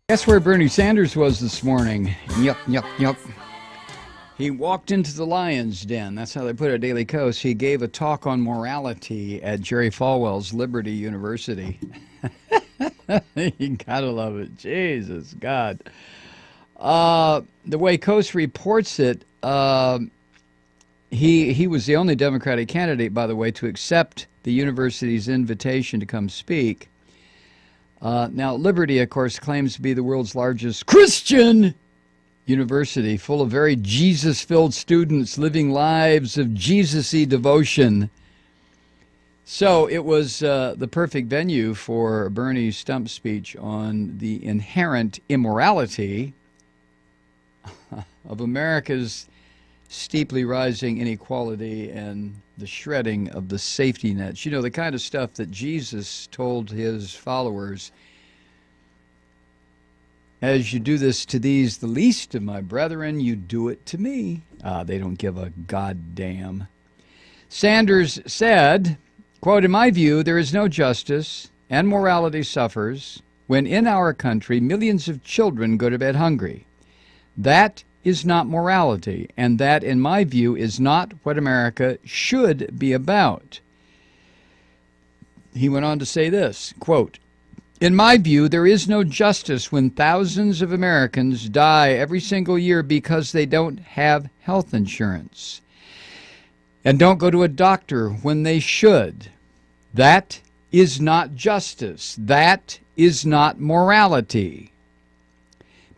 Guess where Bernie Sanders was this morning? Yup, yup, yup. He walked into the lion's den. That's how they put it at Daily Kos. He gave a talk on morality at Jerry Falwell's Liberty University. You gotta love it. Jesus, God. The way Kos reports it, he was the only Democratic candidate, by the way, to accept the university's invitation to come speak. Now, Liberty, of course, claims to be the world's largest Christian university, full of very Jesus-filled students living lives of Jesusy devotion. So it was the perfect venue for Bernie's stump speech on the inherent immorality of America's steeply rising inequality and the shredding of the safety nets. You know, the kind of stuff that Jesus told his followers, as you do this to these, the least of my brethren, you do it to me. They don't give a goddamn. Sanders said, quote, "In my view, there is no justice and morality suffers when in our country millions of children go to bed hungry. That is not morality, and that, in my view, is not what America should be about." He went on to say this, quote, "In my view, there is no justice when thousands of Americans die every single year because they don't have health insurance and don't go to a doctor when they should. That is not justice. That is not morality.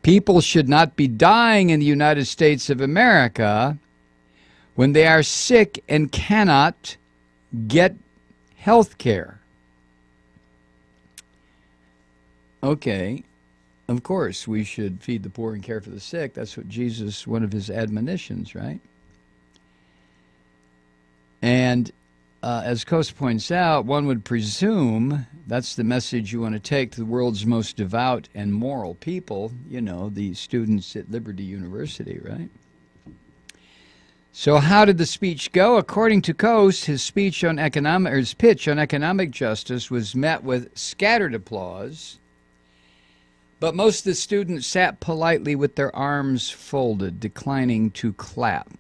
People should not be dying in the United States of America when they are sick and cannot get health care." Okay, of course, we should feed the poor and care for the sick. That's what Jesus, one of his admonitions, right? And as Kos points out, one would presume that's the message you want to take to the world's most devout and moral people, you know, the students at Liberty University, right? So how did the speech go? According to Kos, his pitch on economic justice was met with scattered applause, but most of the students sat politely with their arms folded, declining to clap.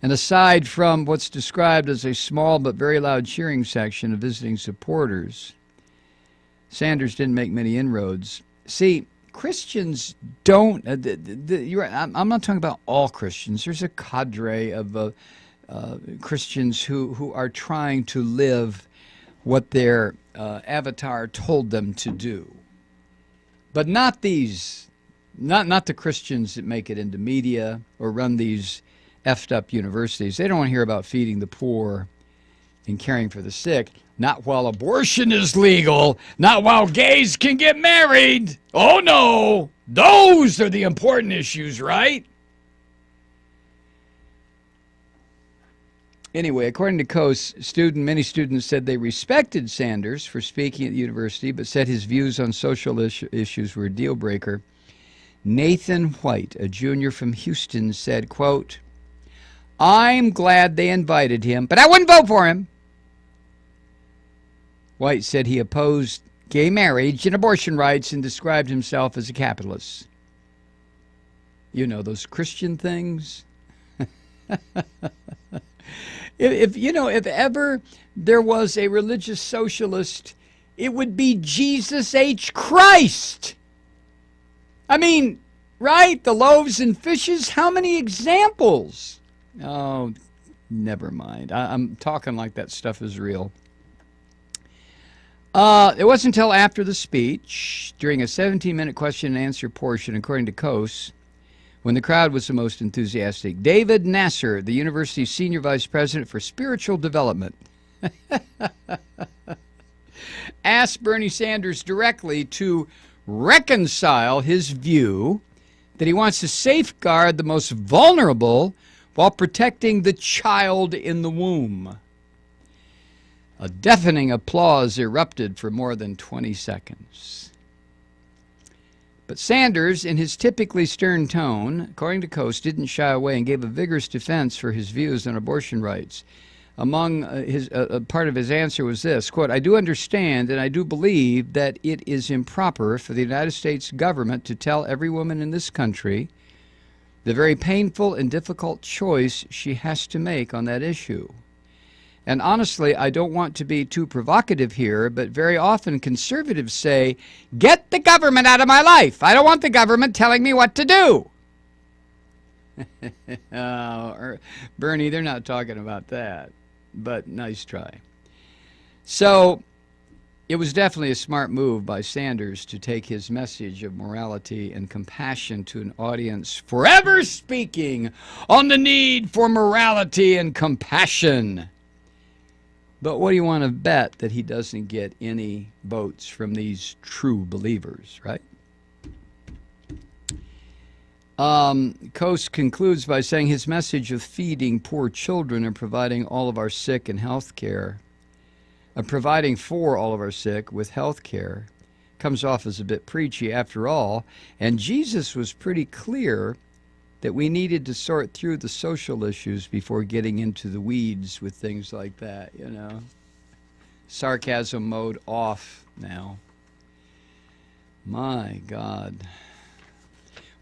And aside from what's described as a small but very loud cheering section of visiting supporters, Sanders didn't make many inroads. See, Christians don't, I'm not talking about all Christians. There's a cadre of Christians who are trying to live what their avatar told them to do. But not these, not the Christians that make it into media or run these effed up universities. They don't want to hear about feeding the poor and caring for the sick. Not while abortion is legal. Not while gays can get married. Oh no, those are the important issues, right? Anyway, according to Kos, many students said they respected Sanders for speaking at the university, but said his views on social issues were a deal breaker. Nathan White, a junior from Houston, said, quote, "I'm glad they invited him, but I wouldn't vote for him." White said he opposed gay marriage and abortion rights and described himself as a capitalist. You know, those Christian things. If ever there was a religious socialist, it would be Jesus H. Christ. I mean, right? The loaves and fishes, how many examples? Oh, never mind. I'm talking like that stuff is real. It wasn't until after the speech, during a 17-minute question and answer portion, according to Kos, when the crowd was the most enthusiastic. David Nasser, the university's senior vice president for spiritual development, asked Bernie Sanders directly to reconcile his view that he wants to safeguard the most vulnerable while protecting the child in the womb. A deafening applause erupted for more than 20 seconds. But Sanders, in his typically stern tone, according to Kos, didn't shy away and gave a vigorous defense for his views on abortion rights. Among his part of his answer was this, quote, "I do understand and I do believe that it is improper for the United States government to tell every woman in this country the very painful and difficult choice she has to make on that issue. And honestly, I don't want to be too provocative here, but very often conservatives say, 'Get the government out of my life. I don't want the government telling me what to do.'" Bernie, they're not talking about that, but nice try. So it was definitely a smart move by Sanders to take his message of morality and compassion to an audience forever speaking on the need for morality and compassion. But what do you want to bet that he doesn't get any votes from these true believers, right? Coase concludes by saying his message of feeding poor children and providing all of our sick in health care, providing for all of our sick with health care, comes off as a bit preachy after all. And Jesus was pretty clear that we needed to sort through the social issues before getting into the weeds with things like that, you know. Sarcasm mode off now. My God.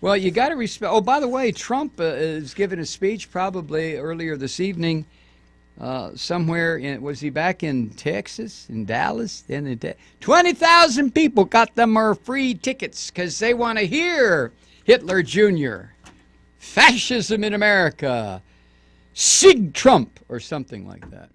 Well, you got to respect. Oh, by the way, Trump is giving a speech probably earlier this evening somewhere. Was he back in Texas, in Dallas? 20,000 people got them free tickets because they want to hear Hitler Jr., fascism in America, Sig Trump, or something like that.